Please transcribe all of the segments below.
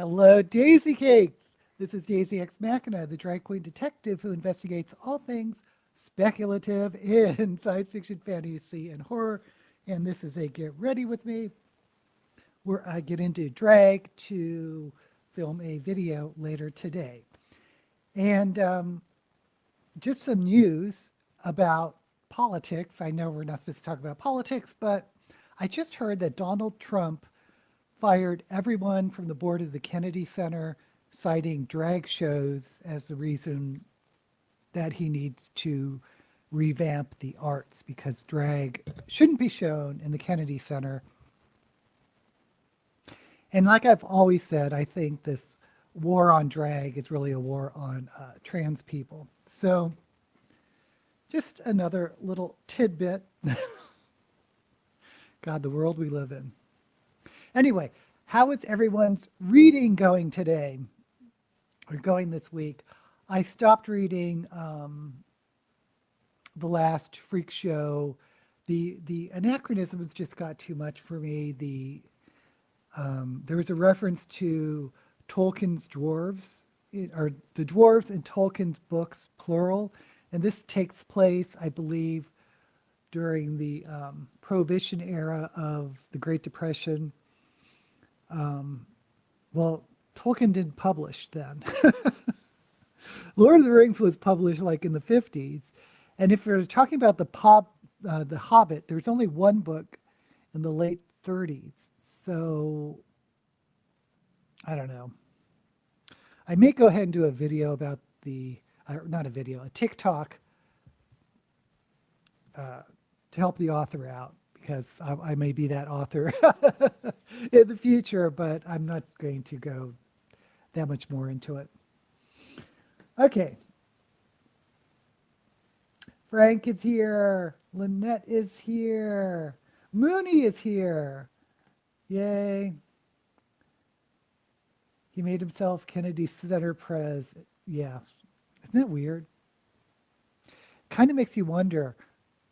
Hello, Daisy Cakes. This is Daisy X Machina, the drag queen detective who investigates all things speculative in science fiction, fantasy, and horror. And this is a Get Ready With Me, where I get into drag to film a video later today. And just some news about politics. I know we're not supposed to talk about politics, but I just heard that Donald Trump fired everyone from the board of the Kennedy Center, citing drag shows as the reason that he needs to revamp the arts because drag shouldn't be shown in the Kennedy Center. And like I've always said, I think this war on drag is really a war on trans people. So just another little tidbit. God, the world we live in. Anyway, how is everyone's reading going today? Or going this week? I stopped reading the last Freak Show. The anachronisms just got too much for me. There was a reference to Tolkien's dwarves, or the dwarves in Tolkien's books, plural, and this takes place, I believe, during the Prohibition era of the Great Depression. Well, Tolkien didn't publish then. Lord of the Rings was published like in the 50s. And if you're talking about the Hobbit, there's only one book in the late 30s. So I don't know. I may go ahead and do a video about not a video, a TikTok to help the author out, because I may be that author in the future, but I'm not going to go that much more into it. Okay. Frank is here. Lynette is here. Mooney is here. Yay. He made himself Kennedy Center Prez. Yeah. Isn't that weird? Kind of makes you wonder,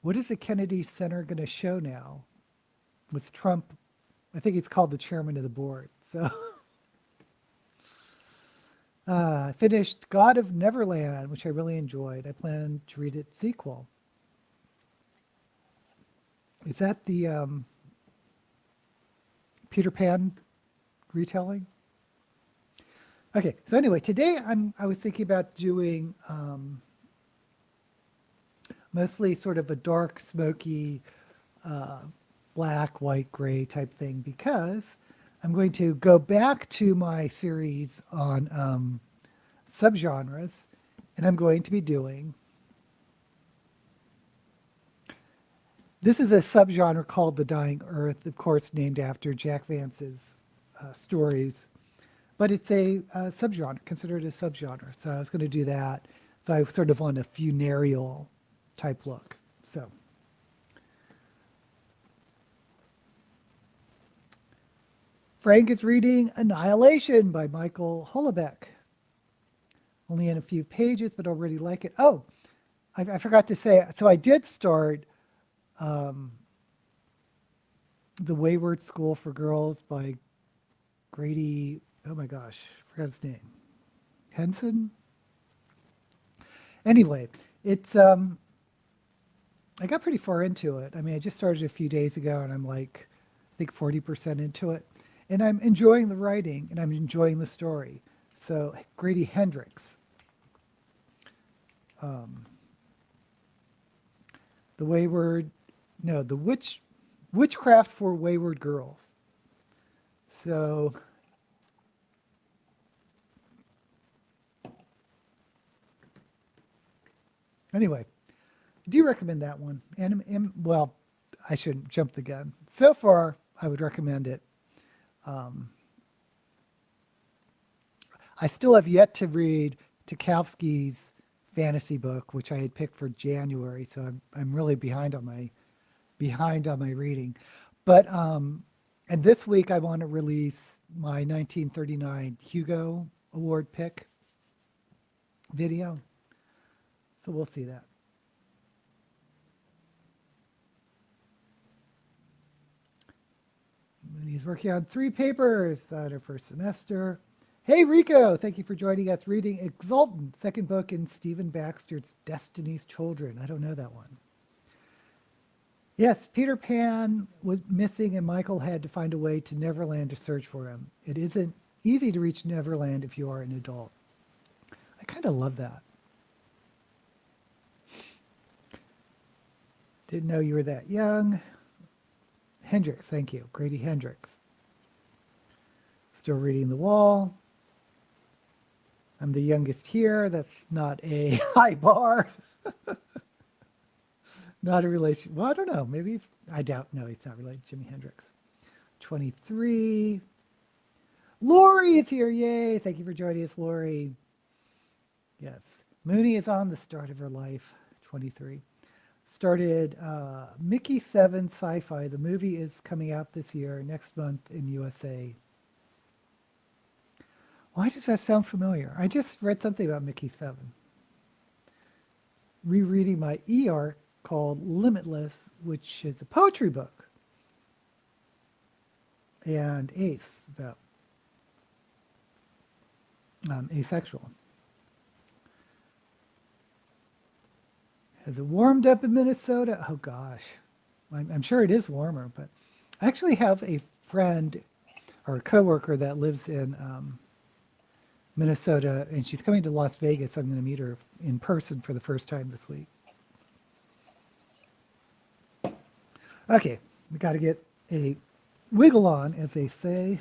what is the Kennedy Center going to show now with Trump? I think he's called the chairman of the board. So I finished God of Neverland, which I really enjoyed. I plan to read its sequel. Is that the Peter Pan retelling? Okay, so anyway, today I was thinking about doing mostly sort of a dark, smoky, black, white, gray type thing, because I'm going to go back to my series on subgenres, and I'm going to be doing, this is a subgenre called The Dying Earth, of course named after Jack Vance's stories, but it's a subgenre, considered a subgenre. So I was going to do that. So I was sort of on a funereal type look. So Frank is reading Annihilation by Michael Houellebecq. Only in a few pages, but already like it. Oh, I forgot to say, so I did start The Wayward School for Girls by Grady, oh my gosh, forgot his name. Henson? Anyway, it's, I got pretty far into it. I mean, I just started a few days ago, and I'm like, I think 40% into it. And I'm enjoying the writing, and I'm enjoying the story. So, Grady Hendrix. The Witchcraft for Wayward Girls. So, anyway, I do recommend that one. And well, I shouldn't jump the gun. So far, I would recommend it. I still have yet to read Tarkovsky's fantasy book, which I had picked for January, so I'm really behind on my reading. But and this week I want to release my 1939 Hugo Award pick video. So we'll see that. And he's working on 3 papers out of first semester. Hey Rico, thank you for joining us reading Exultant, second book in Stephen Baxter's Destiny's Children. I don't know that one. Yes, Peter Pan was missing and Michael had to find a way to Neverland to search for him. It isn't easy to reach Neverland if you are an adult. I kind of love that. Didn't know you were that young. Hendricks, thank you. Grady Hendricks. Still reading The Wall. I'm the youngest here. That's not a high bar. Not a relation. Well, I don't know. Maybe I doubt. No, he's not related to Jimi Hendrix. 23. Lori is here. Yay. Thank you for joining us, Lori. Yes. Mooney is on the start of her life. 23. Started Mickey 7 Sci-Fi. The movie is coming out this year, next month in USA. Why does that sound familiar? I just read something about Mickey 7. Rereading my e-arc called Limitless, which is a poetry book. And Ace, about asexual. Has it warmed up in Minnesota? Oh gosh, I'm sure it is warmer, but I actually have a friend or a coworker that lives in Minnesota, and she's coming to Las Vegas, so I'm going to meet her in person for the first time this week. Okay, we got to get a wiggle on, as they say.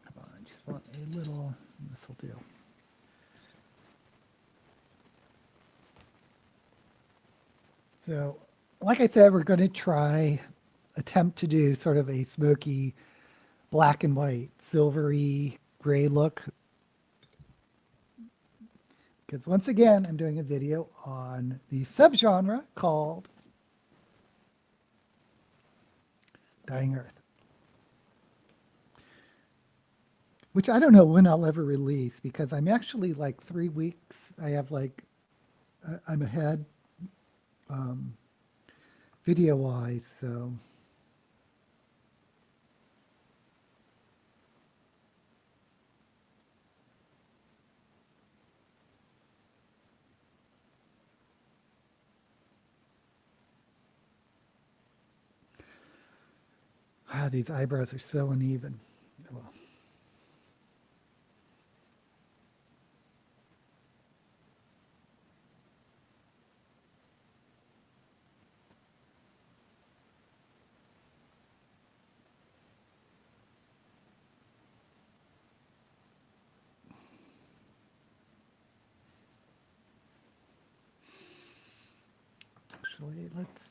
Come on, I just want a little, this will do. So, like I said, we're going to attempt to do sort of a smoky black and white, silvery gray look. Because once again, I'm doing a video on the subgenre called Dying Earth. Which I don't know when I'll ever release, because I'm actually like 3 weeks. I have like, I'm ahead. Video wise, so these eyebrows are so uneven. Well, actually, let's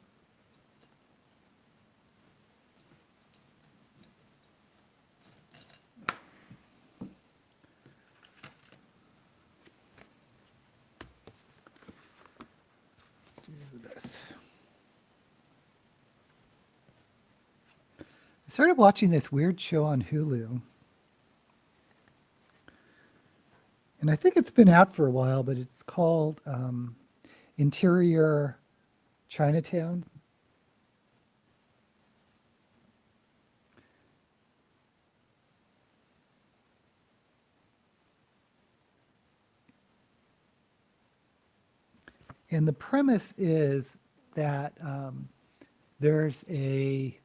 do this. I started watching this weird show on Hulu. And I think it's been out for a while, but it's called Interior Chinatown. And the premise is that there's a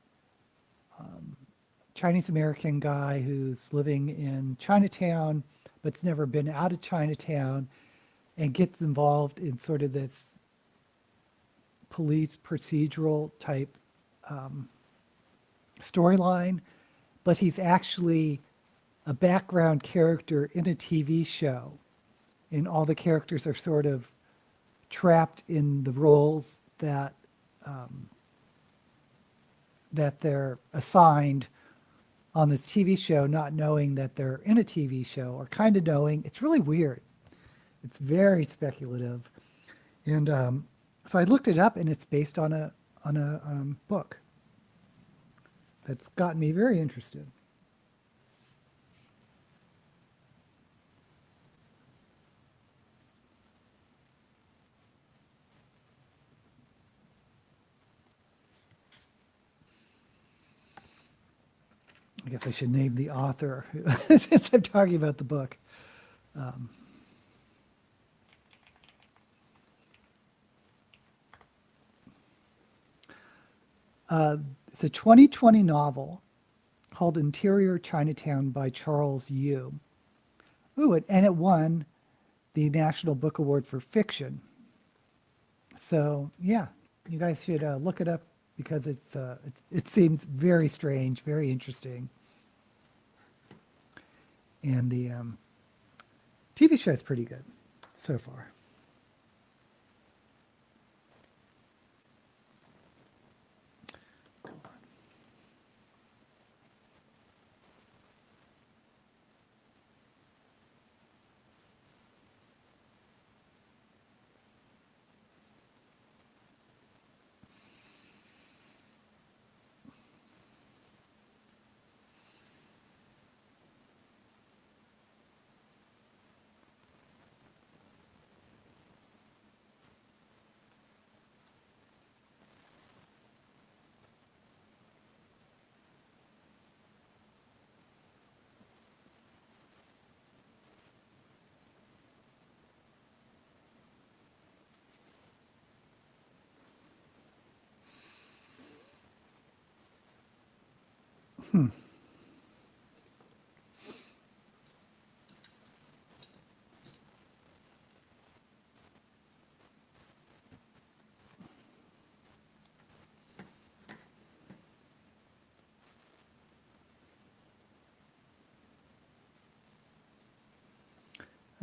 Chinese American guy who's living in Chinatown, but's never been out of Chinatown, and gets involved in sort of this police procedural type storyline, but he's actually a background character in a TV show, and all the characters are sort of trapped in the roles that that they're assigned on this TV show, not knowing that they're in a TV show, or kind of knowing. It's really weird. It's very speculative. And so I looked it up, and it's based on a book that's gotten me very interested. I guess I should name the author since I'm talking about the book. It's a 2020 novel called Interior Chinatown by Charles Yu. Ooh, and it won the National Book Award for Fiction. So yeah, you guys should look it up because it seems very strange, very interesting. And the TV show is pretty good so far.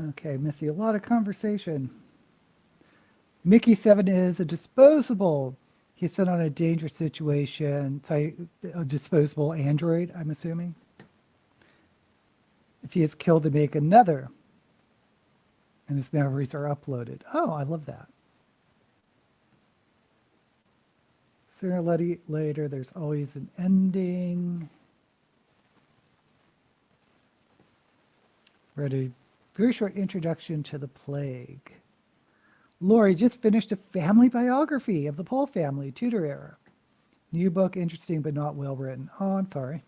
Okay, Missy, a lot of conversation. Mickey 7 is a disposable. He's sent on a dangerous situation. So a disposable android, I'm assuming. If he is killed, they make another. And his memories are uploaded. Oh, I love that. Sooner or later, there's always an ending. Read a very short introduction to the plague. Lori just finished a family biography of the Paul family, Tudor era. New book, interesting but not well written. Oh, I'm sorry.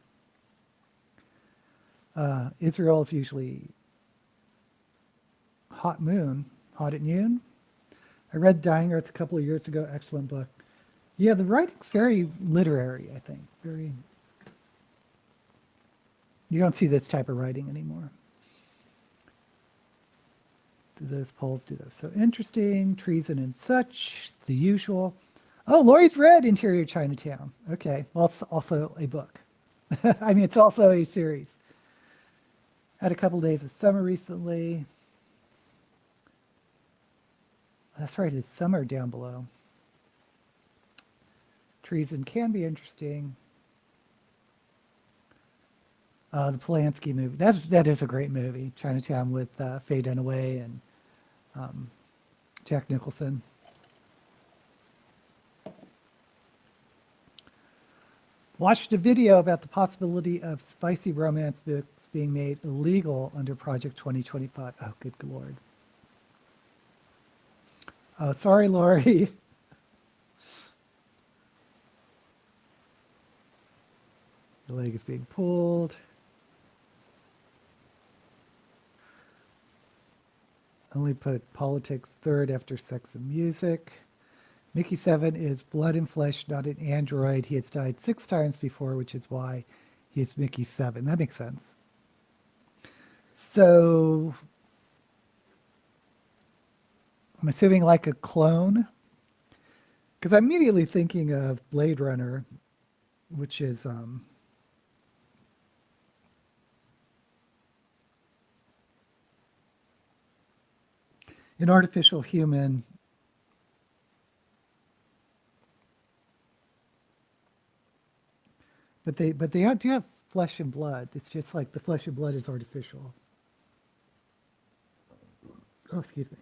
Israel is usually hot at noon. I read Dying Earth a couple of years ago. Excellent book. Yeah, the writing's very literary, I think. Very. You don't see this type of writing anymore. Do those polls do those? So interesting, treason and such, the usual. Oh, Lori's read Interior Chinatown. Okay, well, it's also a book. I mean, it's also a series. Had a couple days of summer recently. That's right, it's summer down below. Treason can be interesting. The Polanski movie. That is a great movie. Chinatown with Faye Dunaway and Jack Nicholson. Watched a video about the possibility of spicy romance books being made illegal under Project 2025. Oh, good Lord. Oh, sorry, Lori. The leg is being pulled. Only put politics third after sex and music. Mickey 7 is blood and flesh, not an android. He has died 6 times before, which is why he is Mickey 7. That makes sense. So I'm assuming like a clone, because I'm immediately thinking of Blade Runner, which is an artificial human. But they do have flesh and blood. It's just like the flesh and blood is artificial. Oh, excuse me.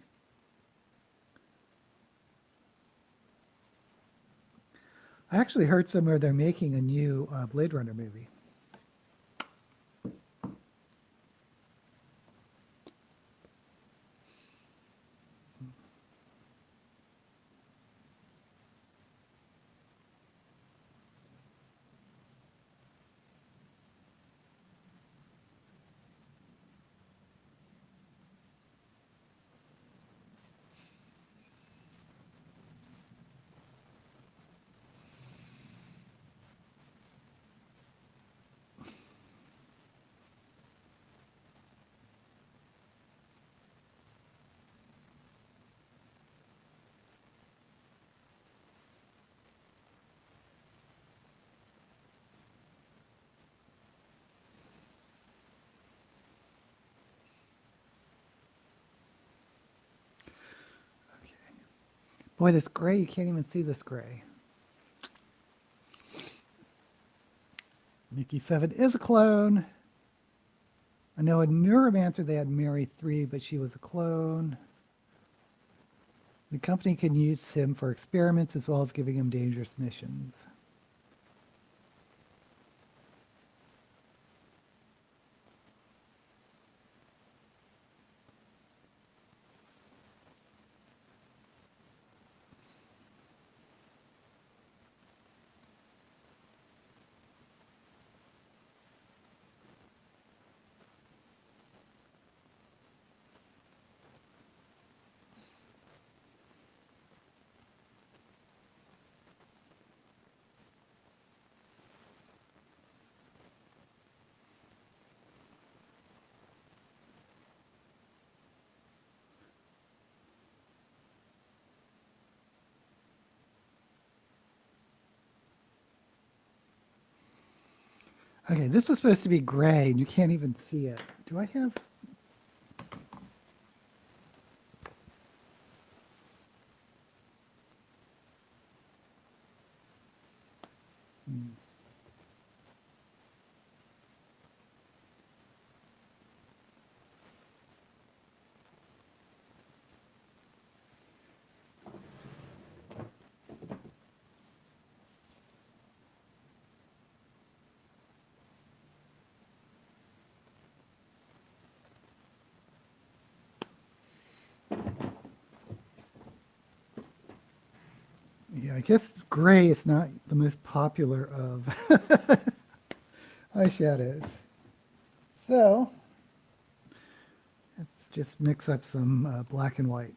I actually heard somewhere they're making a new Blade Runner movie. Boy, this gray, you can't even see this gray. Mickey 7 is a clone. I know in Neuromancer they had Mary 3, but she was a clone. The company can use him for experiments as well as giving him dangerous missions. Okay, this was supposed to be gray, and you can't even see it. Do I have... Yeah, I guess gray is not the most popular of eyeshadows. So, let's just mix up some black and white.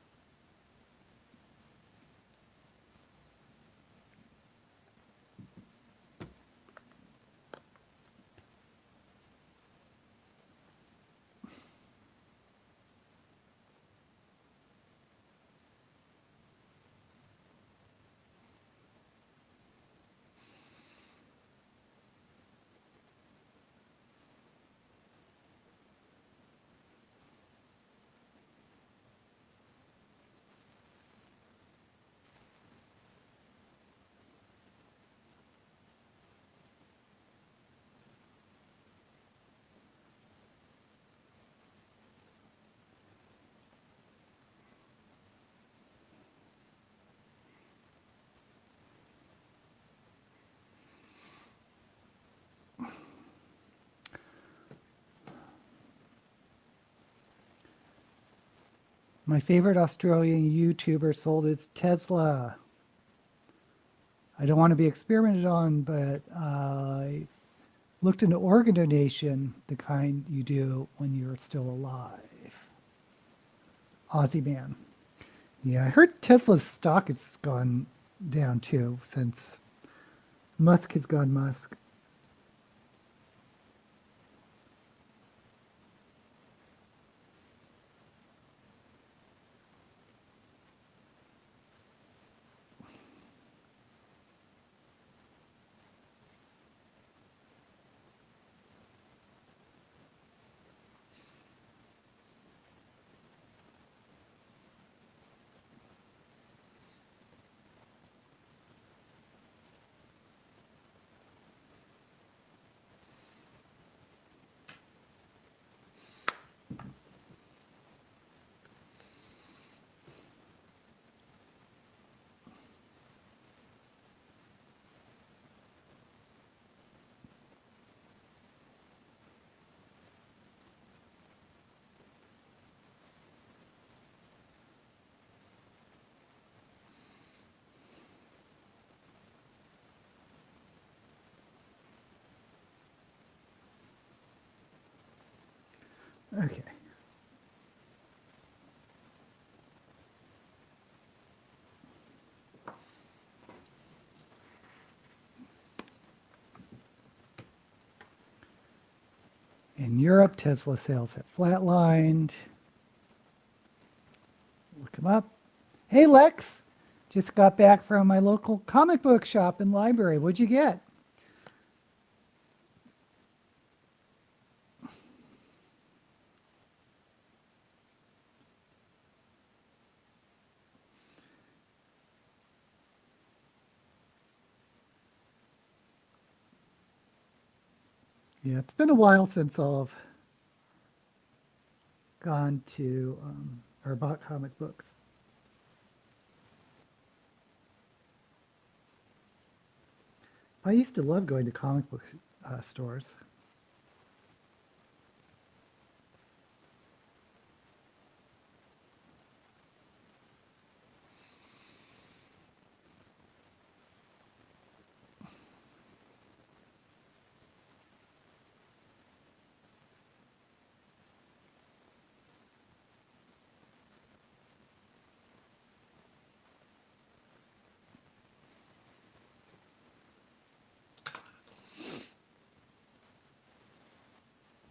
My favorite Australian YouTuber sold his Tesla. I don't want to be experimented on, but I looked into organ donation, the kind you do when you're still alive. Aussie man. Yeah, I heard Tesla's stock has gone down too since Musk has gone Musk. Okay. In Europe, Tesla sales have flatlined. Look them up. Hey, Lex. Just got back from my local comic book shop and library. What'd you get? Yeah, it's been a while since I've gone to or bought comic books. I used to love going to comic book stores.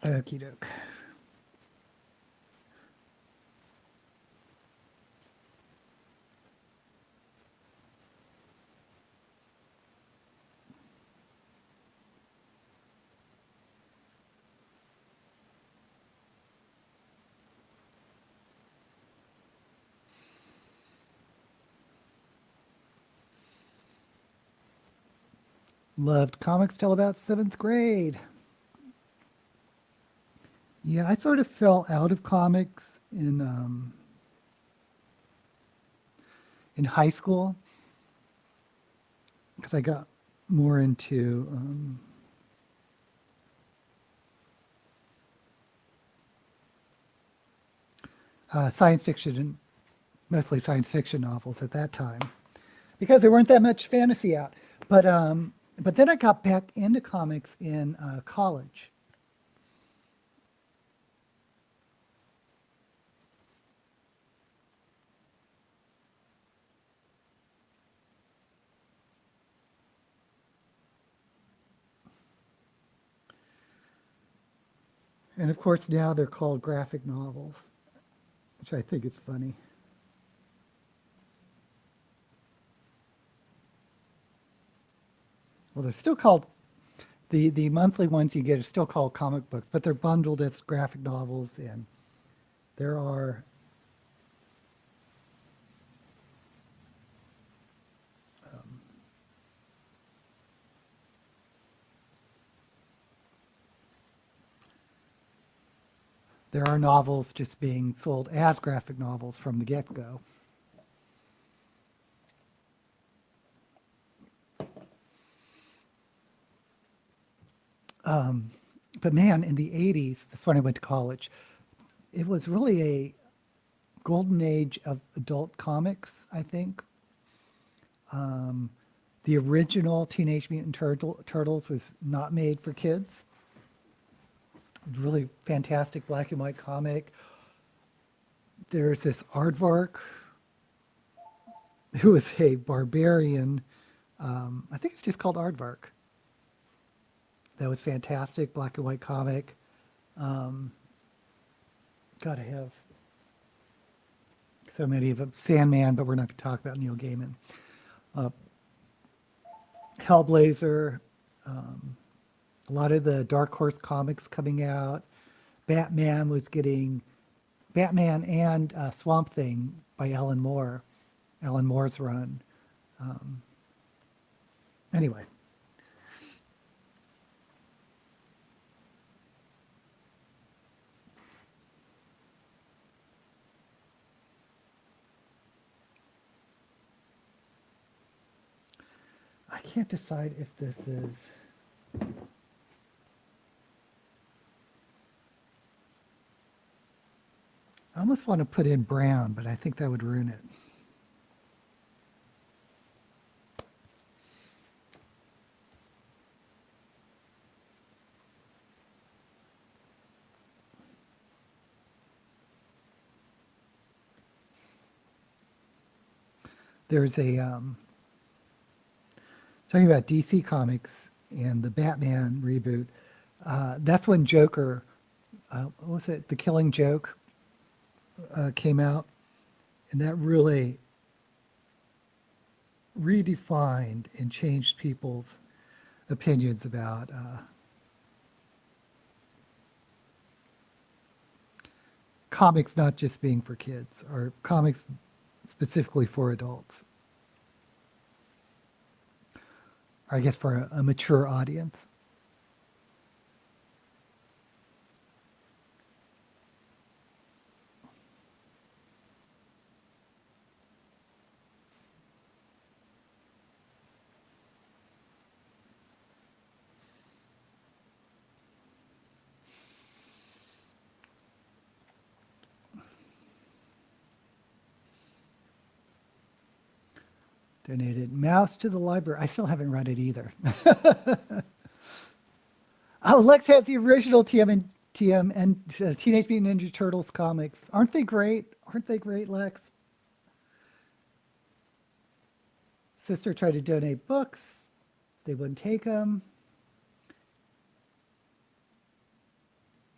Okie doke. Loved comics till about seventh grade. Yeah, I sort of fell out of comics in high school because I got more into science fiction and mostly science fiction novels at that time because there weren't that much fantasy out. But then I got back into comics in college. And of course, now they're called graphic novels, which I think is funny. Well, they're still called the monthly ones you get are still called comic books, but they're bundled as graphic novels, and there are there are novels just being sold as graphic novels from the get-go. But man, in the 80s, that's when I went to college, it was really a golden age of adult comics, I think. The original Teenage Mutant Turtles was not made for kids. Really fantastic black and white comic. There's this aardvark who is a barbarian. I think it's just called Aardvark. That was fantastic, black and white comic. God, I have so many of them. Sandman, but we're not going to talk about Neil Gaiman. Hellblazer, a lot of the Dark Horse comics coming out. Batman was getting Batman and Swamp Thing by Alan Moore. Alan Moore's run. Anyway. I can't decide if this is... I almost want to put in brown, but I think that would ruin it. There's a talking about DC Comics and the Batman reboot. That's when Joker, what was it? The Killing Joke came out, and that really redefined and changed people's opinions about comics not just being for kids, or comics specifically for adults, or I guess for a mature audience. Donated Mouse to the library. I still haven't read it either. Oh, Lex has the original TM and Teenage Mutant Ninja Turtles comics. Aren't they great? Aren't they great, Lex? Sister tried to donate books. They wouldn't take them.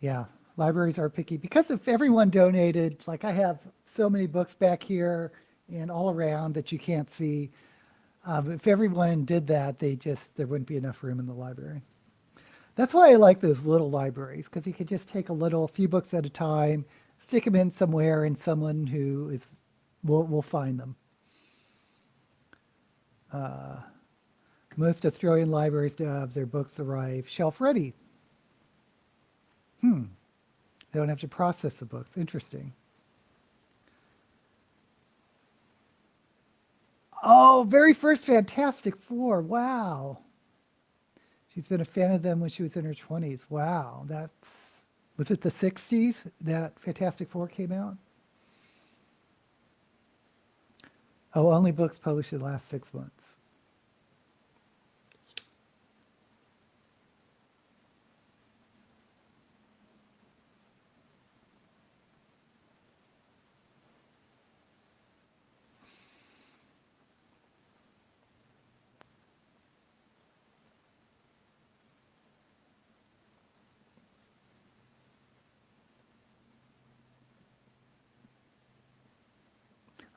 Yeah, libraries are picky because if everyone donated, like I have so many books back here and all around that you can't see. If everyone did that, there wouldn't be enough room in the library. That's why I like those little libraries, because you could just take a few books at a time, stick them in somewhere, and someone who will find them. Most Australian libraries have their books arrive shelf ready. They don't have to process the books. Interesting. Oh, very first Fantastic Four. Wow. She's been a fan of them when she was in her 20s. Wow. Was it the 60s that Fantastic Four came out? Oh, only books published in the last 6 months.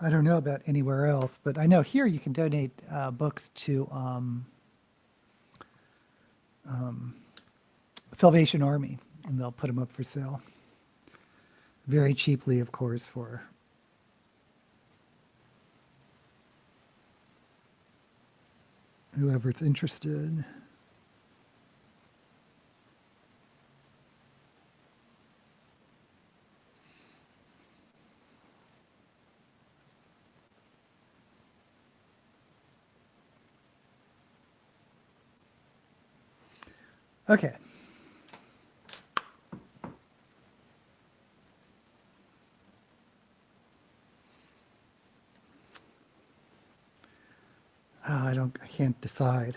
I don't know about anywhere else, but I know here you can donate books to Salvation Army, and they'll put them up for sale. Very cheaply, of course, for whoever's interested. Okay. I can't decide.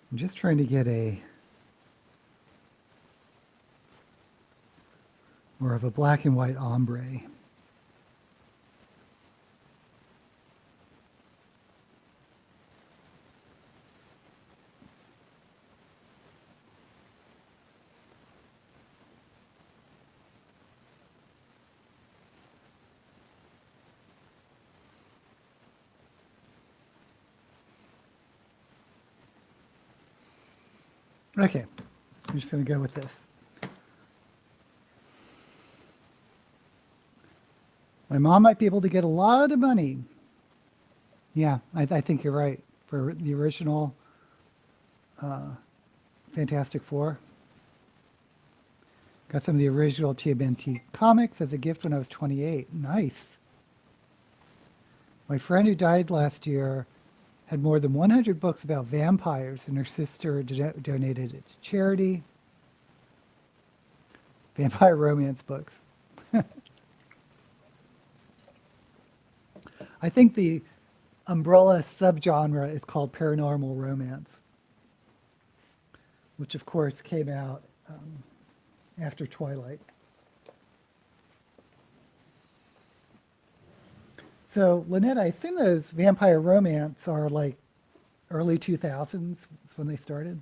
I'm just trying to get more of a black and white ombre. Okay, I'm just going to go with this. My mom might be able to get a lot of money. Yeah, I think you're right. For the original Fantastic Four. Got some of the original TMNT comics as a gift when I was 28. Nice. My friend who died last year had more than 100 books about vampires, and her sister donated it to charity. Vampire romance books. I think the umbrella subgenre is called paranormal romance, which of course came out after Twilight. So, Lynette, I assume those vampire romance are like early 2000s is when they started?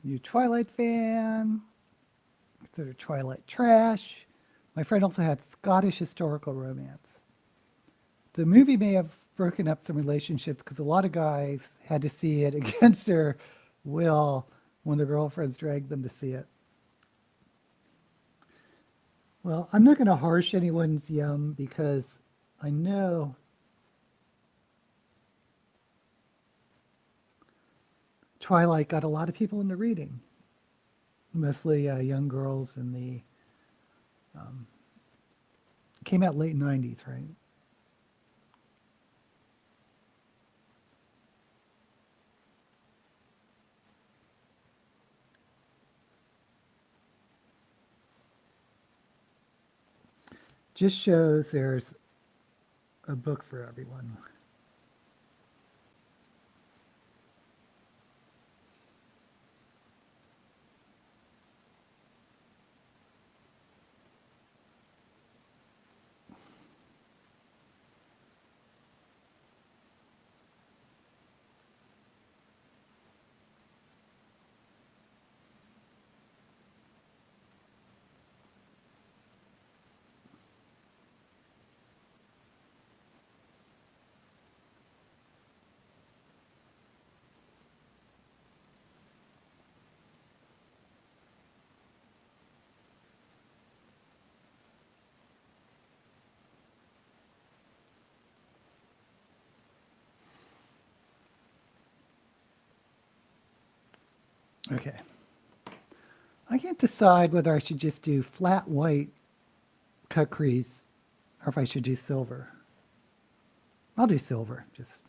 You Twilight fan? Consider Twilight trash. My friend also had Scottish historical romance. The movie may have broken up some relationships because a lot of guys had to see it against their will when their girlfriends dragged them to see it. Well, I'm not going to harsh anyone's yum because I know Twilight got a lot of people into reading, mostly young girls in the came out late 90s, right? Just shows there's a book for everyone. Okay. I can't decide whether I should just do flat white cut crease or if I should do silver. I'll do silver. Just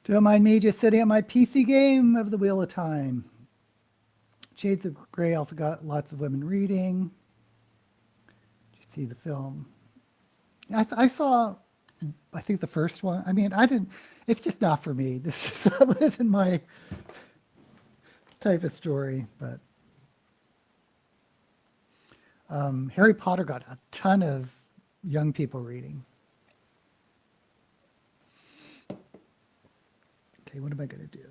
don't mind me just sitting at my PC game of the Wheel of Time. Shades of Grey also got lots of women reading. Did you see the film? I saw I think the first one. I mean, I didn't. It's just not for me. This just isn't my type of story. But Harry Potter got a ton of young people reading. Okay, what am I going to do?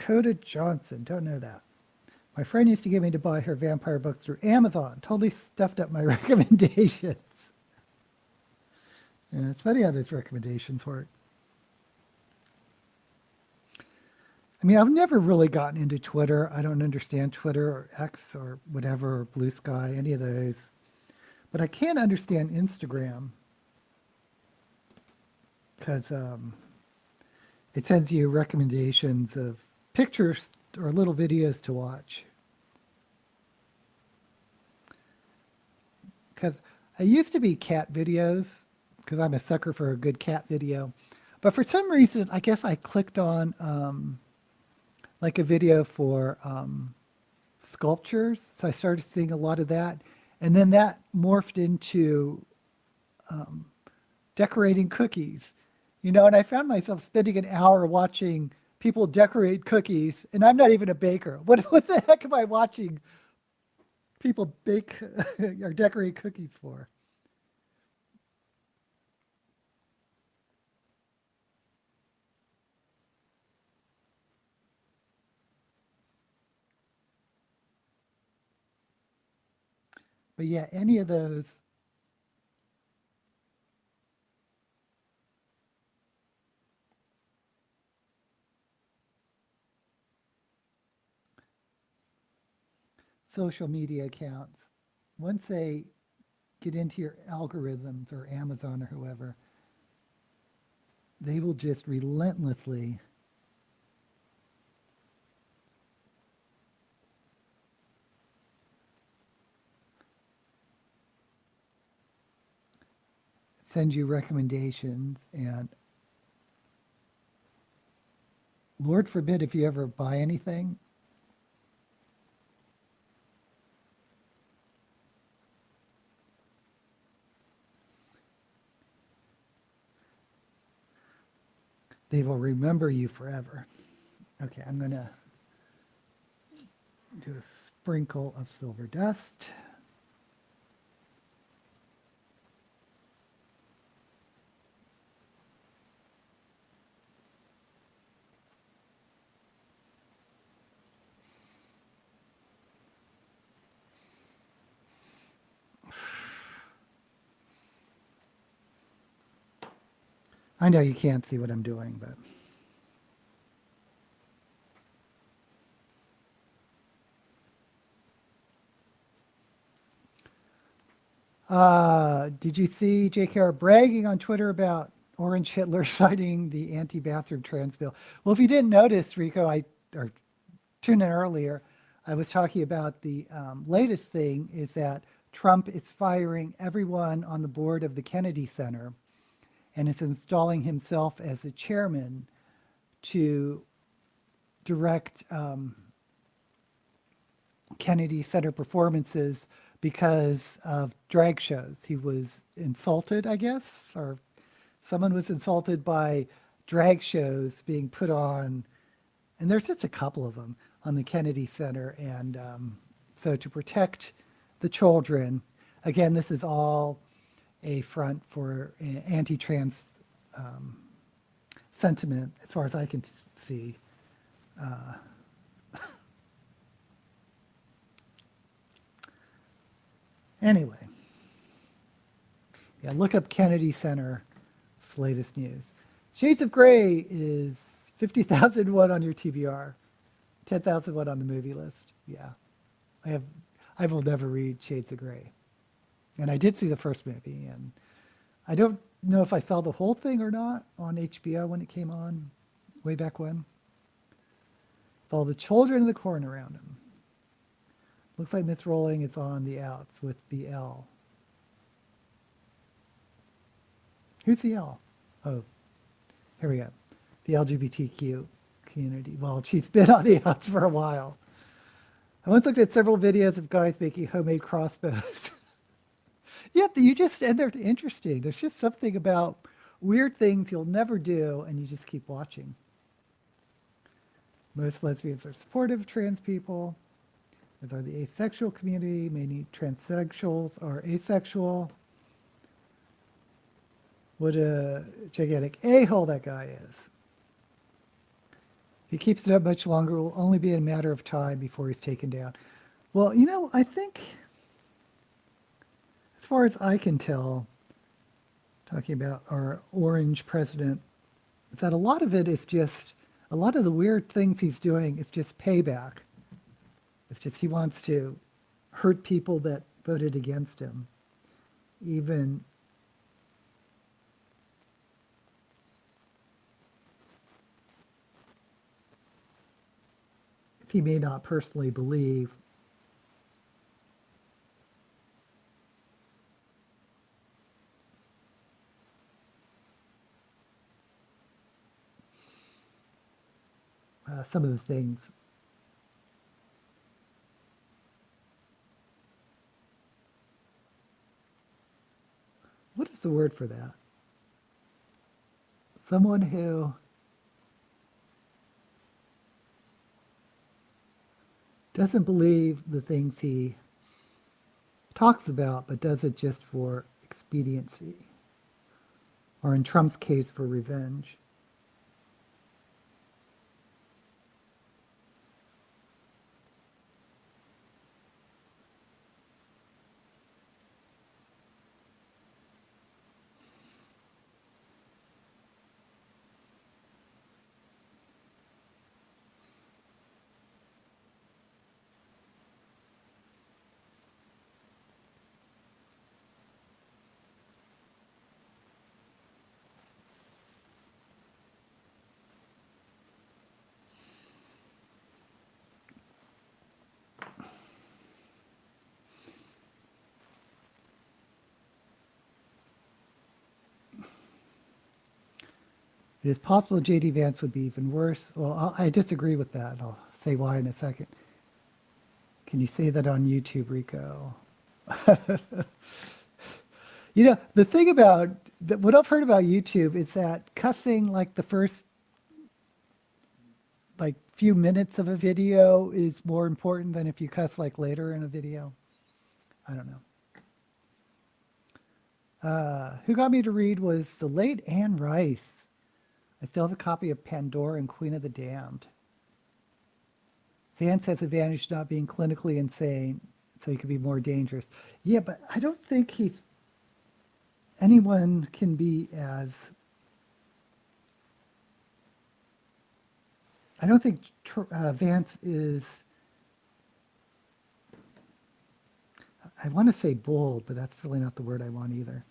Dakota Johnson, don't know that. My friend used to get me to buy her vampire books through Amazon. Totally stuffed up my recommendations. Yeah, it's funny how those recommendations work. I mean, I've never really gotten into Twitter. I don't understand Twitter or X or whatever, or Blue Sky, any of those. But I can understand Instagram because it sends you recommendations of pictures or little videos to watch. Because I used to be cat videos because I'm a sucker for a good cat video. But for some reason, I guess I clicked on like a video for sculptures. So I started seeing a lot of that. And then that morphed into decorating cookies. You know, and I found myself spending an hour watching people decorate cookies, and I'm not even a baker. What the heck am I watching people bake or decorate cookies for? But yeah, any of those. Social media accounts, once they get into your algorithms or Amazon or whoever, they will just relentlessly send you recommendations. And Lord forbid if you ever buy anything, they will remember you forever. Okay, I'm going to do a sprinkle of silver dust. I know you can't see what I'm doing, but did you see JKR bragging on Twitter about Orange Hitler citing the anti-bathroom trans bill? Well, if you didn't notice, Rico, or tuned in earlier, I was talking about the latest thing is that Trump is firing everyone on the board of the Kennedy Center and is installing himself as the chairman to direct Kennedy Center performances because of drag shows. He was insulted, I guess, or someone was insulted by drag shows being put on, and there's just a couple of them on the Kennedy Center. And so to protect the children, again, this is all a front for anti-trans sentiment, as far as I can see. Anyway, yeah, look up Kennedy Center, latest news. Shades of Grey is 50,001 on your TBR, 10,001 on the movie list. Yeah, I will never read Shades of Grey. And I did see the first movie, and I don't know if I saw the whole thing or not on HBO when it came on way back when. With all the children in the corn around him. Looks like Miss Rowling is on the outs with the L. Who's the L? Oh, here we go. The LGBTQ community. Well, she's been on the outs for a while. I once looked at several videos of guys making homemade crossbows. Yeah, and they're interesting. There's just something about weird things you'll never do, and you just keep watching. Most lesbians are supportive of trans people, as are the asexual community. Many transsexuals are asexual. What a gigantic a-hole that guy is. If he keeps it up much longer, it will only be a matter of time before he's taken down. Well, I think, as far as I can tell, talking about our orange president, is that a lot of it is just, a lot of the weird things he's doing is just payback. It's just he wants to hurt people that voted against him, even if he may not personally believe. Some of the things. What is the word for that? Someone who doesn't believe the things he talks about, but does it just for expediency, or in Trump's case, for revenge. It is possible J.D. Vance would be even worse. Well, I disagree with that. I'll say why in a second. Can you say that on YouTube, Rico? The thing about what I've heard about YouTube is that cussing like the first like few minutes of a video is more important than if you cuss like later in a video. I don't know. Who got me to read was the late Anne Rice. I still have a copy of Pandora and Queen of the Damned. Vance has advantage not being clinically insane, so he could be more dangerous. Yeah, but I don't think anyone can be as, I don't think Vance is, I want to say bold, but that's really not the word I want either.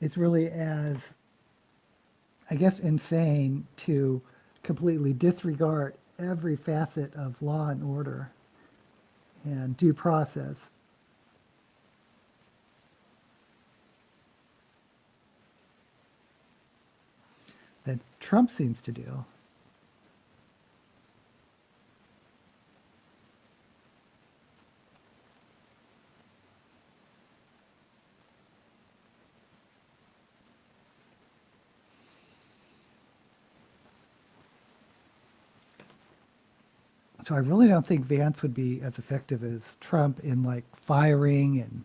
It's really as, I guess, insane to completely disregard every facet of law and order and due process. That Trump seems to do. So I really don't think Vance would be as effective as Trump in like firing and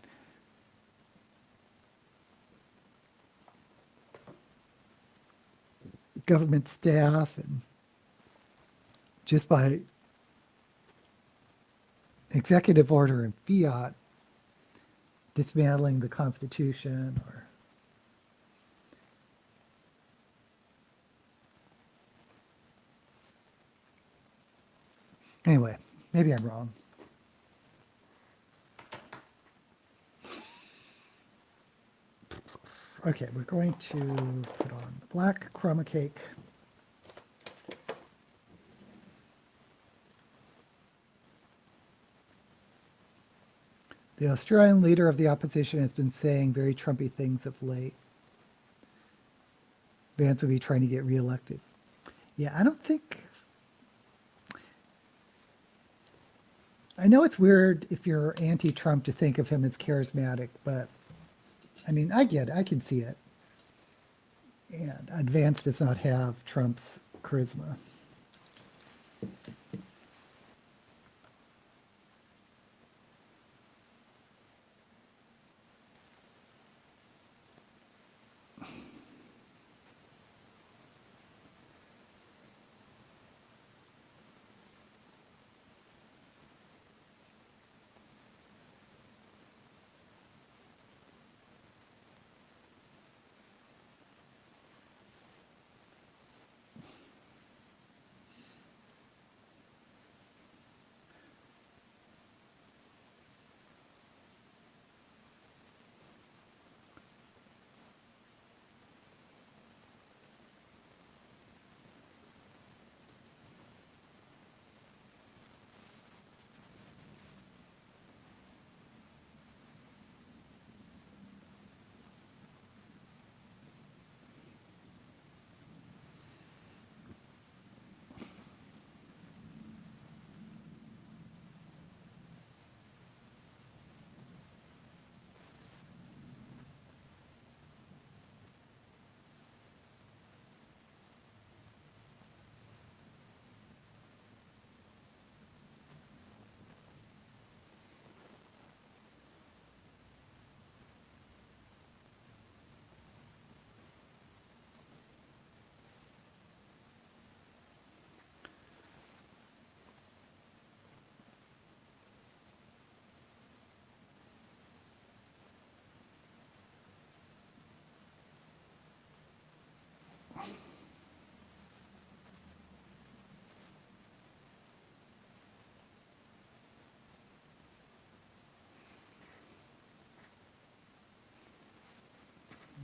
government staff and just by executive order and fiat dismantling the Constitution or anyway, maybe I'm wrong. Okay, we're going to put on the black chroma cake. The Australian leader of the opposition has been saying very Trumpy things of late. Vance will be trying to get reelected. Yeah, I don't think... I know it's weird if you're anti-Trump to think of him as charismatic, but I mean, I get it. I can see it. And Vance does not have Trump's charisma.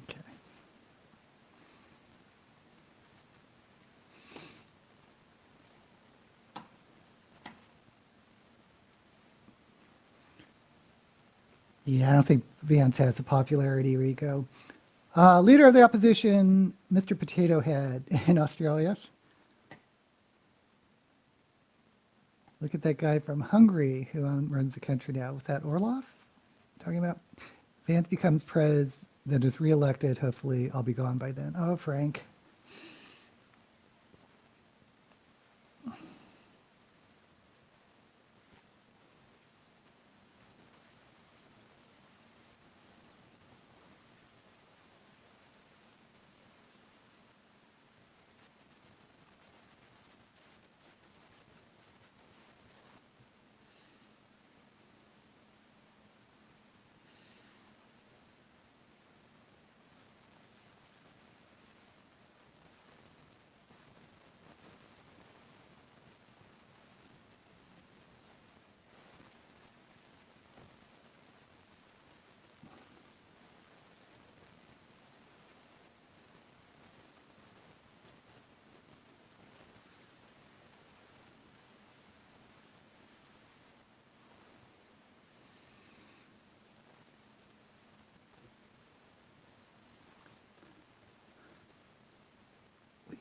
Okay. Yeah, I don't think Vance has the popularity, Rico. Leader of the opposition, Mr. Potato Head in Australia. Look at that guy from Hungary who runs the country now. Was that Orloff talking about? Vance becomes president, is reelected. Hopefully, I'll be gone by then. Oh, Frank.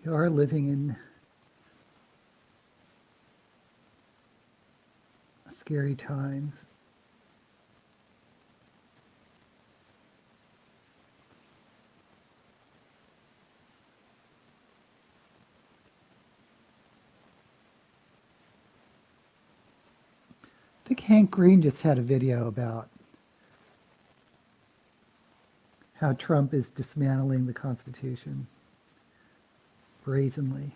We are living in scary times. I think Hank Green just had a video about how Trump is dismantling the Constitution brazenly.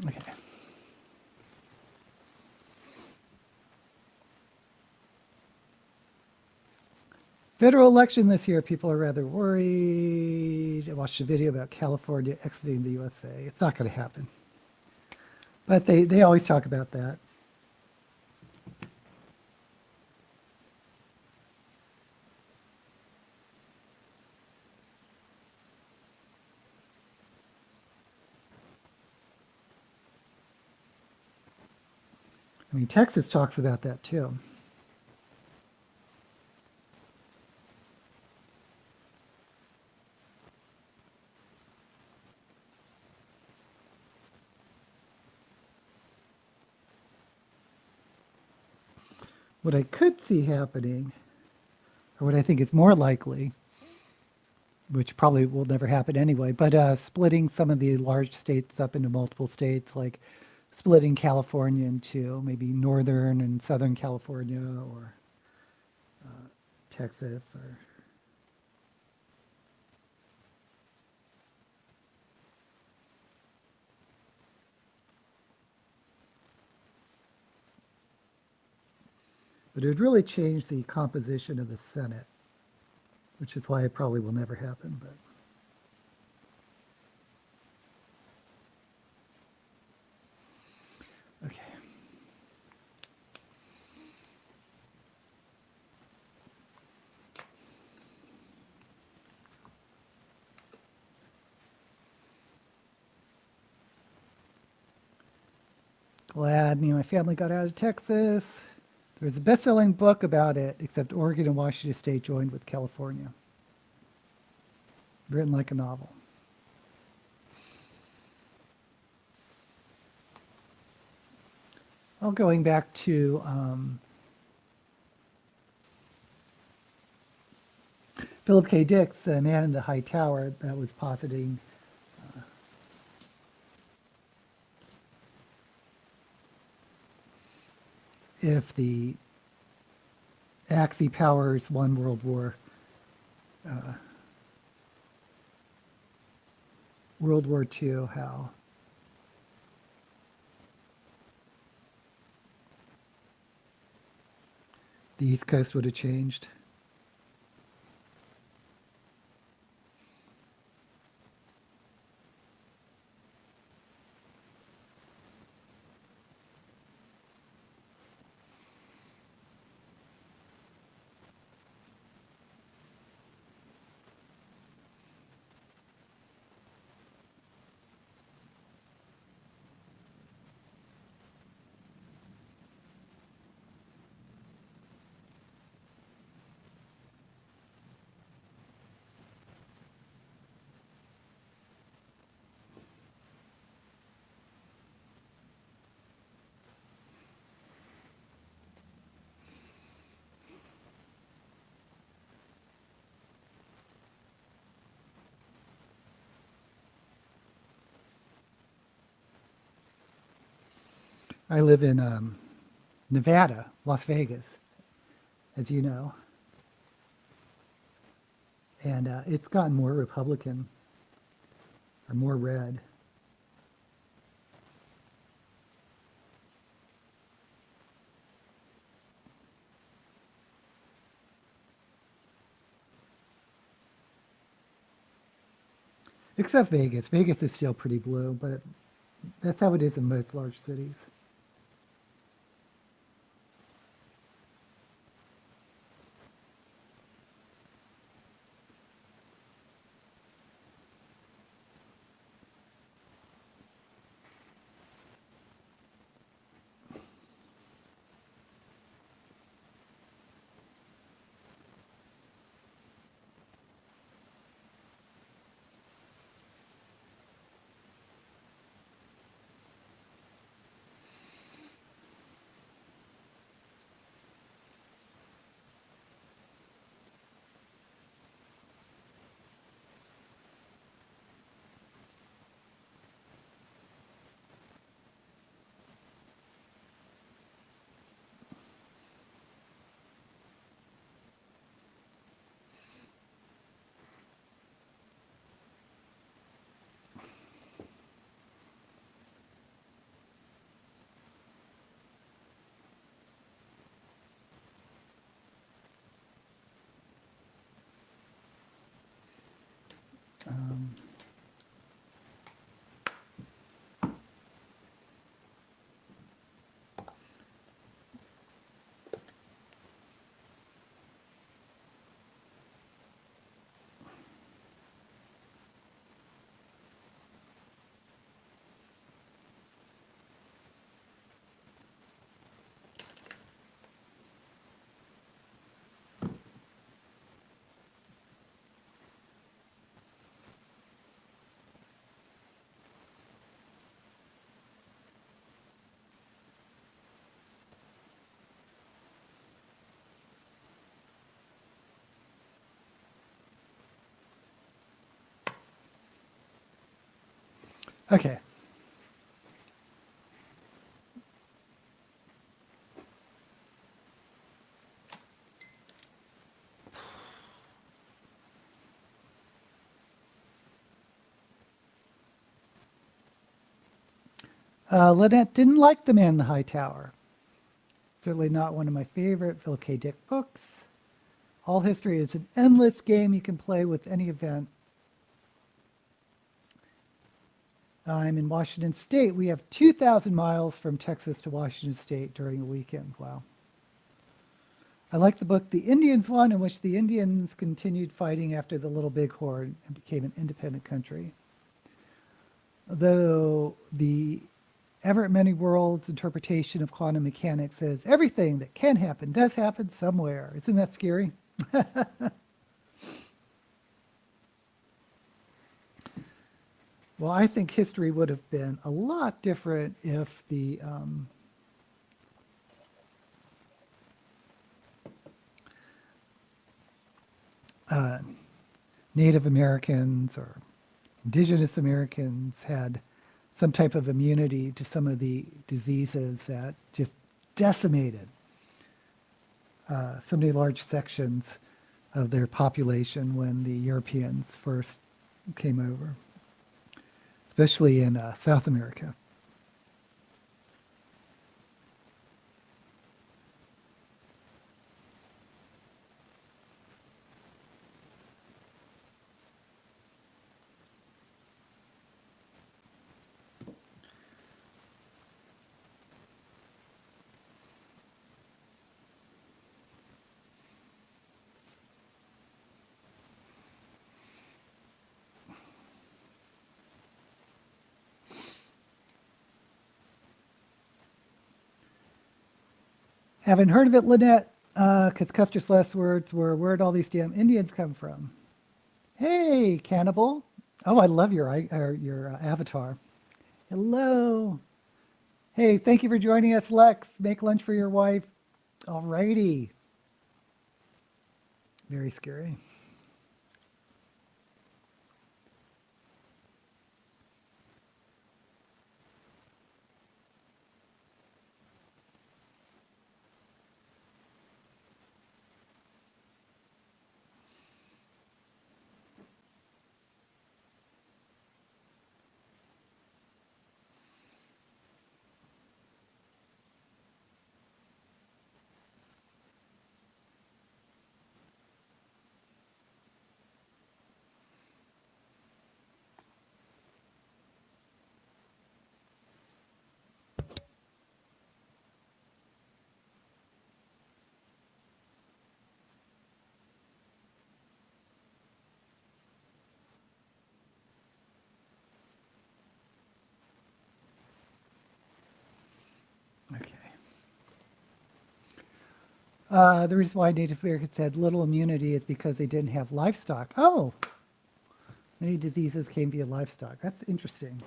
Okay. Federal election this year, people are rather worried. I watched a video about California exiting the USA. It's not going to happen. But they always talk about that. I mean, Texas talks about that too. What I could see happening, or what I think is more likely, which probably will never happen anyway, but splitting some of the large states up into multiple states, like splitting California into maybe Northern and Southern California or Texas or but it would really change the composition of the Senate, which is why it probably will never happen. But okay. Glad me and my family got out of Texas. There was a best-selling book about it, except Oregon and Washington State joined with California. Written like a novel. Well, going back to Philip K. Dick's Man in the High Tower, that was positing if the Axis powers won World War II, how the East Coast would have changed. I live in Nevada, Las Vegas, as you know, and it's gotten more Republican or more red. Except Vegas. Vegas is still pretty blue, but that's how it is in most large cities. Okay. Lynette didn't like The Man in the High Tower. Certainly not one of my favorite Phil K. Dick books. All History is an endless game you can play with any event. I'm in Washington State. We have 2,000 miles from Texas to Washington State during the weekend. Wow. I like the book The Indians one, in which the Indians continued fighting after the Little Bighorn and became an independent country. Though the Everett Many Worlds interpretation of quantum mechanics says everything that can happen does happen somewhere. Isn't that scary? Well, I think history would have been a lot different if the Native Americans or Indigenous Americans had some type of immunity to some of the diseases that just decimated so many large sections of their population when the Europeans first came over, especially in South America. Haven't heard of it, Lynette, because Custer's last words were, "Where'd all these damn Indians come from?" Hey, cannibal! Oh, I love your avatar. Hello. Hey, thank you for joining us, Lex. Make lunch for your wife. Alrighty. Very scary. Okay. The reason why Native Americans had little immunity is because they didn't have livestock. Oh, many diseases came via livestock. That's interesting.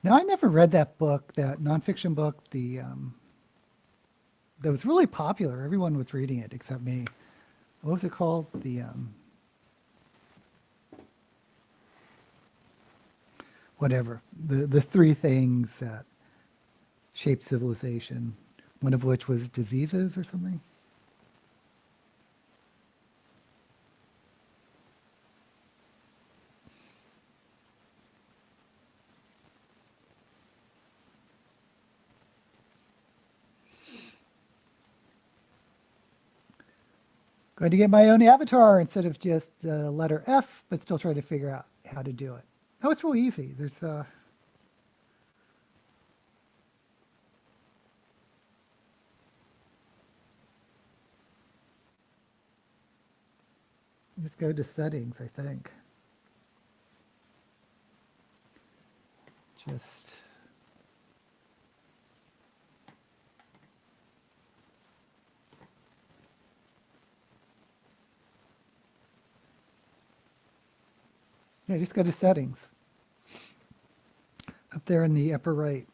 Now, I never read that book, that nonfiction book, that was really popular. Everyone was reading it except me. What was it called? Whatever. The three things that shaped civilization, one of which was diseases or something. Going to get my own avatar instead of just letter F, but still trying to figure out how to do it. Oh, it's really easy. There's just go to settings, I think. Just yeah, just go to settings. Up there in the upper right.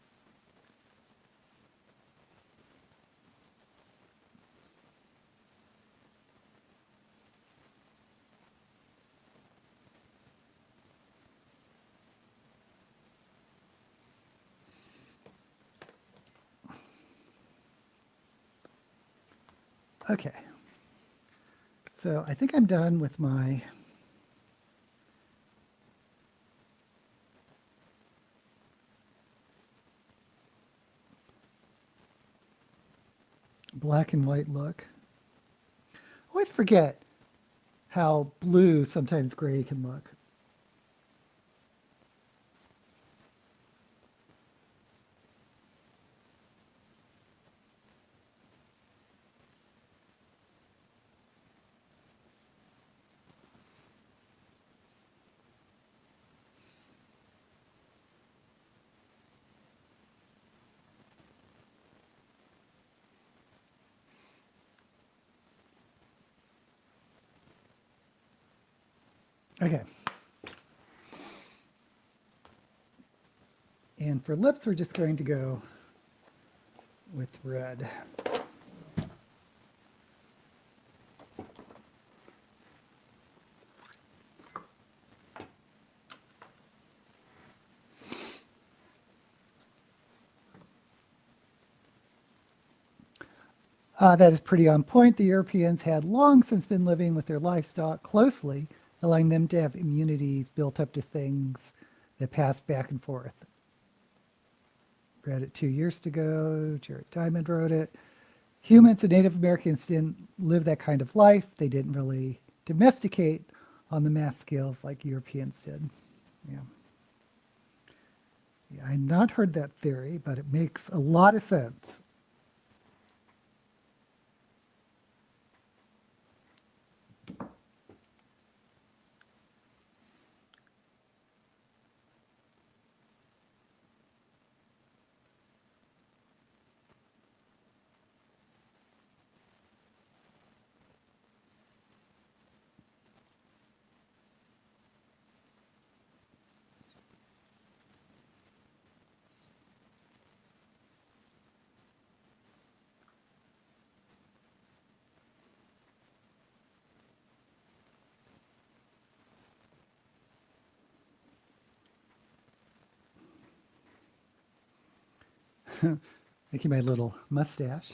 Okay. So I think I'm done with my black and white look. I always forget how blue, sometimes gray can look. Okay. And for lips, we're just going to go with red. That is pretty on point. The Europeans had long since been living with their livestock closely, allowing them to have immunities built up to things that passed back and forth. Read it 2 years ago. Jared Diamond wrote it. Humans and Native Americans didn't live that kind of life. They didn't really domesticate on the mass scales like Europeans did. Yeah. Yeah, I've not heard that theory, but it makes a lot of sense. Making my little mustache.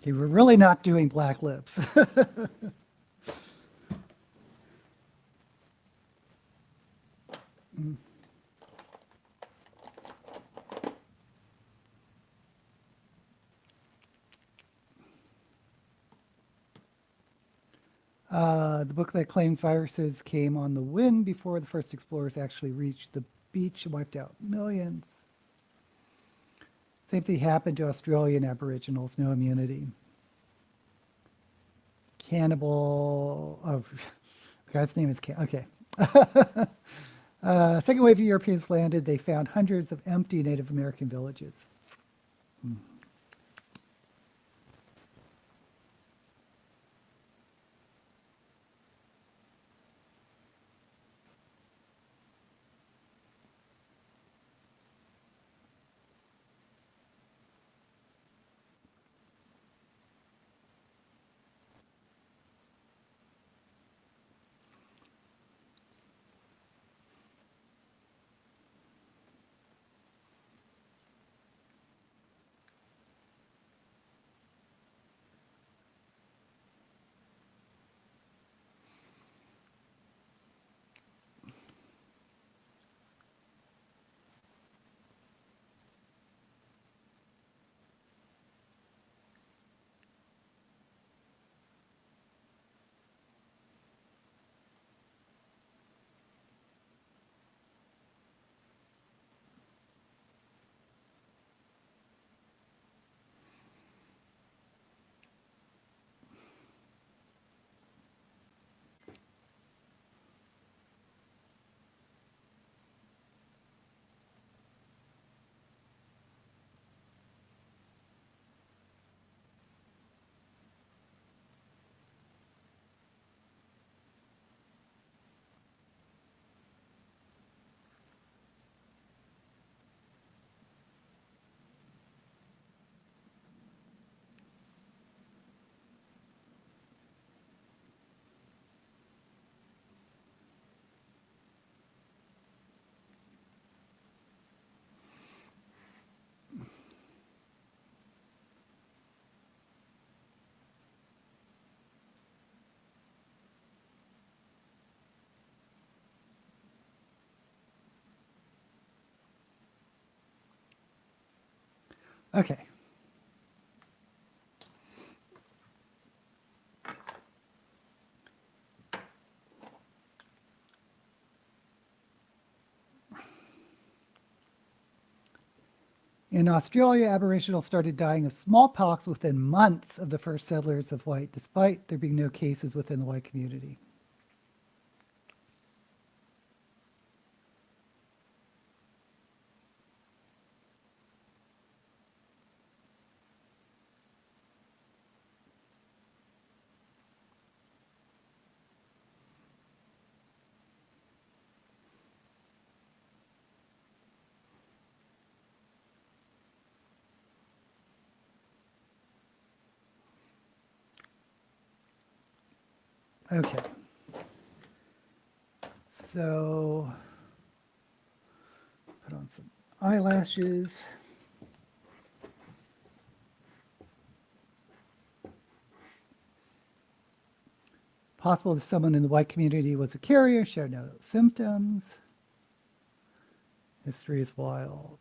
Okay, we're really not doing black lips. The book that claims viruses came on the wind before the first explorers actually reached the beach and wiped out millions. Same thing happened to Australian Aboriginals, no immunity. Cannibal, oh, the guy's name is okay. Second wave of Europeans landed, they found hundreds of empty Native American villages. Okay. In Australia, Aboriginals started dying of smallpox within months of the first settlers of white, despite there being no cases within the white community. Okay. So, put on some eyelashes. Possible that someone in the white community was a carrier, showed no symptoms. History is wild.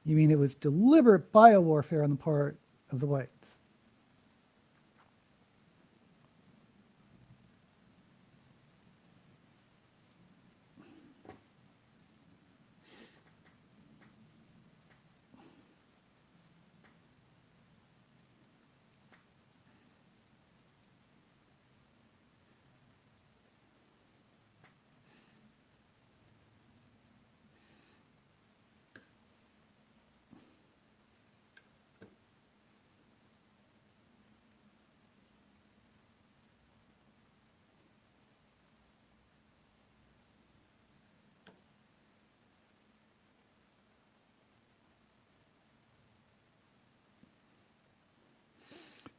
You mean it was deliberate biowarfare on the part of the whites?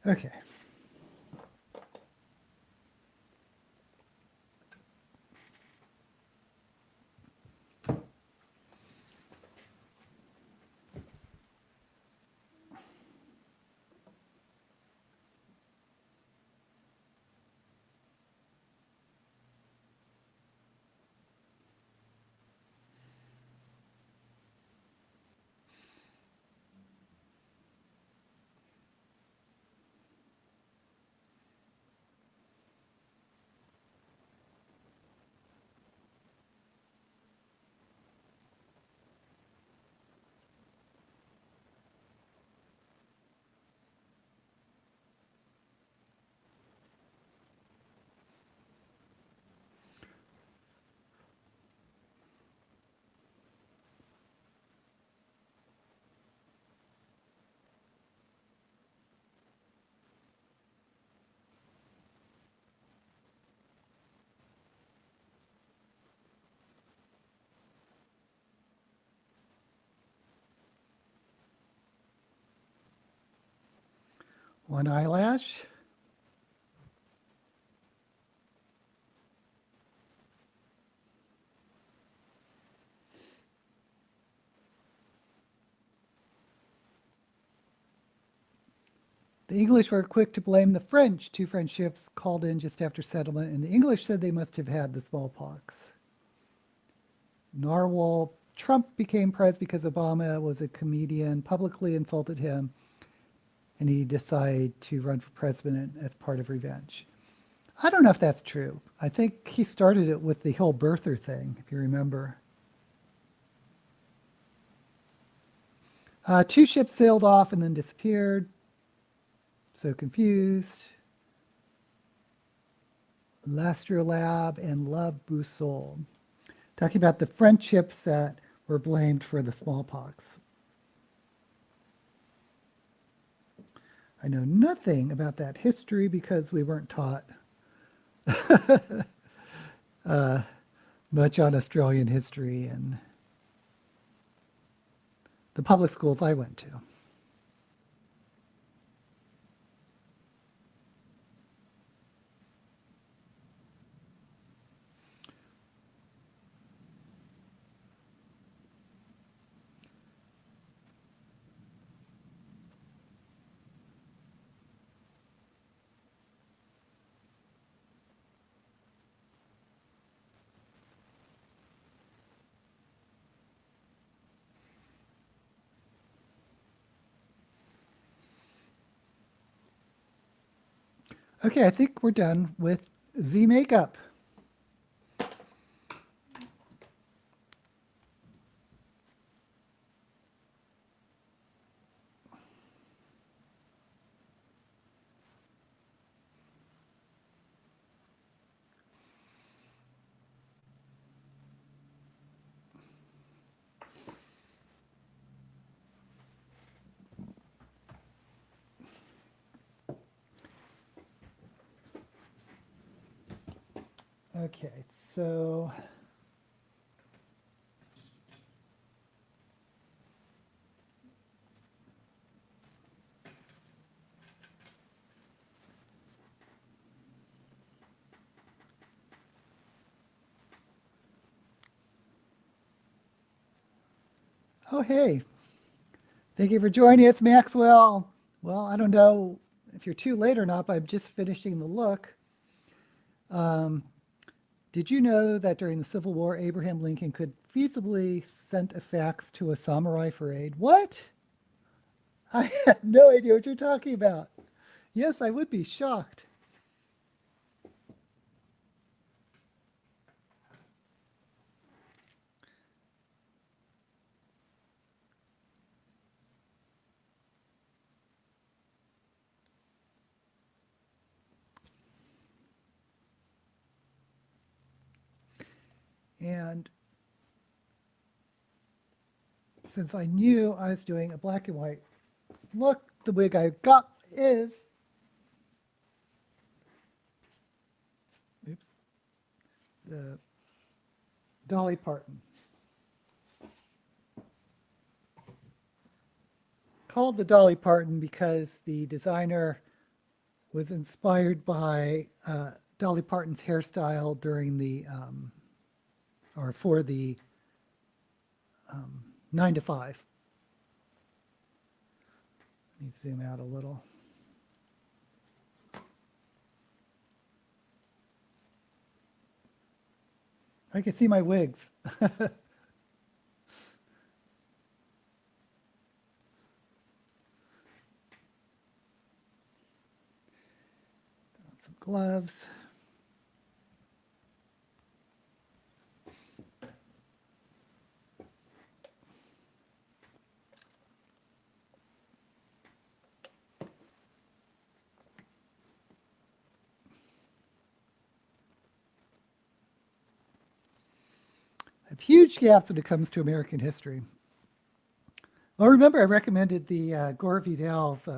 Okay. One eyelash. The English were quick to blame the French. 2 French ships called in just after settlement, and the English said they must have had the smallpox. Narwhal. Trump became president because Obama was a comedian, publicly insulted him, and he decided to run for president as part of revenge. I don't know if that's true. I think he started it with the whole birther thing, if you remember. 2 ships sailed off and then disappeared. So confused. L'astrolabe and La Boussole. Talking about the French ships that were blamed for the smallpox. I know nothing about that history because we weren't taught much on Australian history in the public schools I went to. Okay, I think we're done with Z makeup. Okay, so oh hey, thank you for joining us, Maxwell. Well, I don't know if you're too late or not, but I'm just finishing the look. Did you know that during the Civil War, Abraham Lincoln could feasibly send a fax to a samurai for aid? What? I had no idea what you're talking about. Yes, I would be shocked. And since I knew I was doing a black and white look, the wig I got is, oops, the Dolly Parton. Called the Dolly Parton because the designer was inspired by Dolly Parton's hairstyle during the, or for the 9 to 5. Let me zoom out a little. I can see my wigs. Some gloves. I have huge gaps when it comes to American history. Well, remember I recommended the Gore Vidal's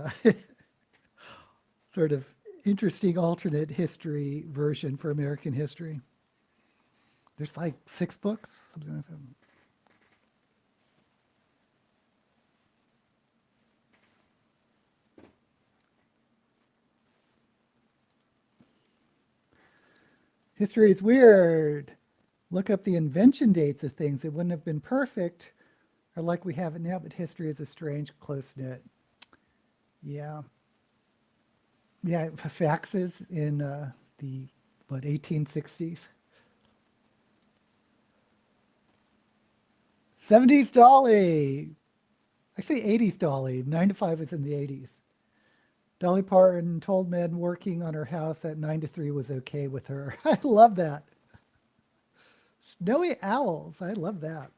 sort of interesting alternate history version for American history. There's like 6 books, something like that. History is weird. Look up the invention dates of things. It wouldn't have been perfect or like we have it now, but history is a strange, close knit. Yeah. Yeah, faxes in the, what, 1860s? 70s Dolly. Actually, 80s Dolly. 9 to 5 was in the 80s. Dolly Parton told men working on her house that 9 to 3 was okay with her. I love that. Snowy owls. I love that.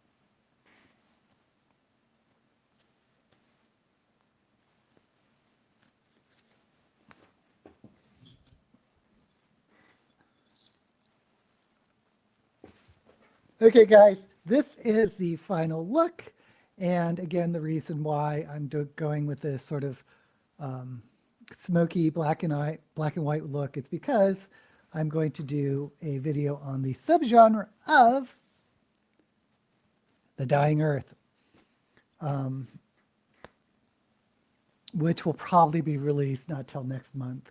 Okay, guys, this is the final look. And again, the reason why I'm going with this sort of smoky black and white look is because I'm going to do a video on the subgenre of the dying earth, which will probably be released not till next month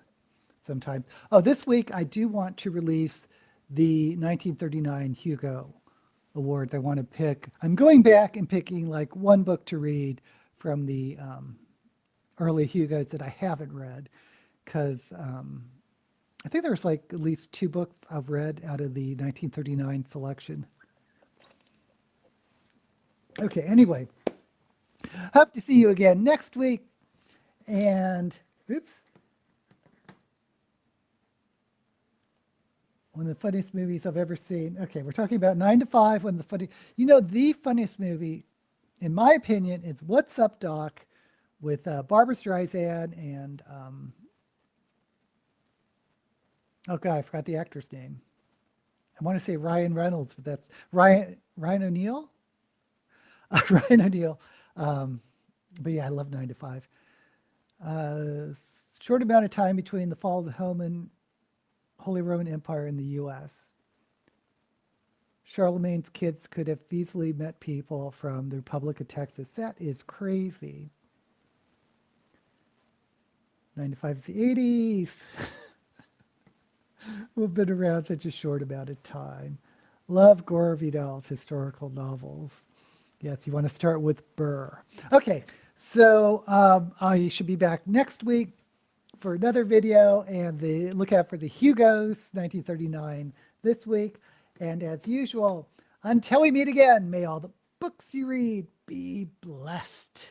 sometime. Oh, this week I do want to release the 1939 Hugo Awards. I want to pick, I'm going back and picking like one book to read from the early Hugos that I haven't read, because I think there's like at least 2 books I've read out of the 1939 selection. Okay, anyway, hope to see you again next week. And oops, One of the funniest movies I've ever seen. Okay, we're talking about 9 to 5. One of the the funniest movie, in my opinion, is What's Up, Doc, with Barbara Streisand and oh god, I forgot the actor's name. I want to say Ryan Reynolds, but that's Ryan O'Neal. Ryan O'Neal. But yeah, I love 9 to 5. Short amount of time between the fall of the Holy Roman Empire in the U.S. Charlemagne's kids could have easily met people from the Republic of Texas. That is crazy. 9 to 5 is the 80s. We've been around such a short amount of time. Love Gore Vidal's historical novels. Yes, you want to start with Burr. Okay, so I should be back next week for another video, and look out for the Hugos 1939 this week. And as usual, until we meet again, may all the books you read be blessed.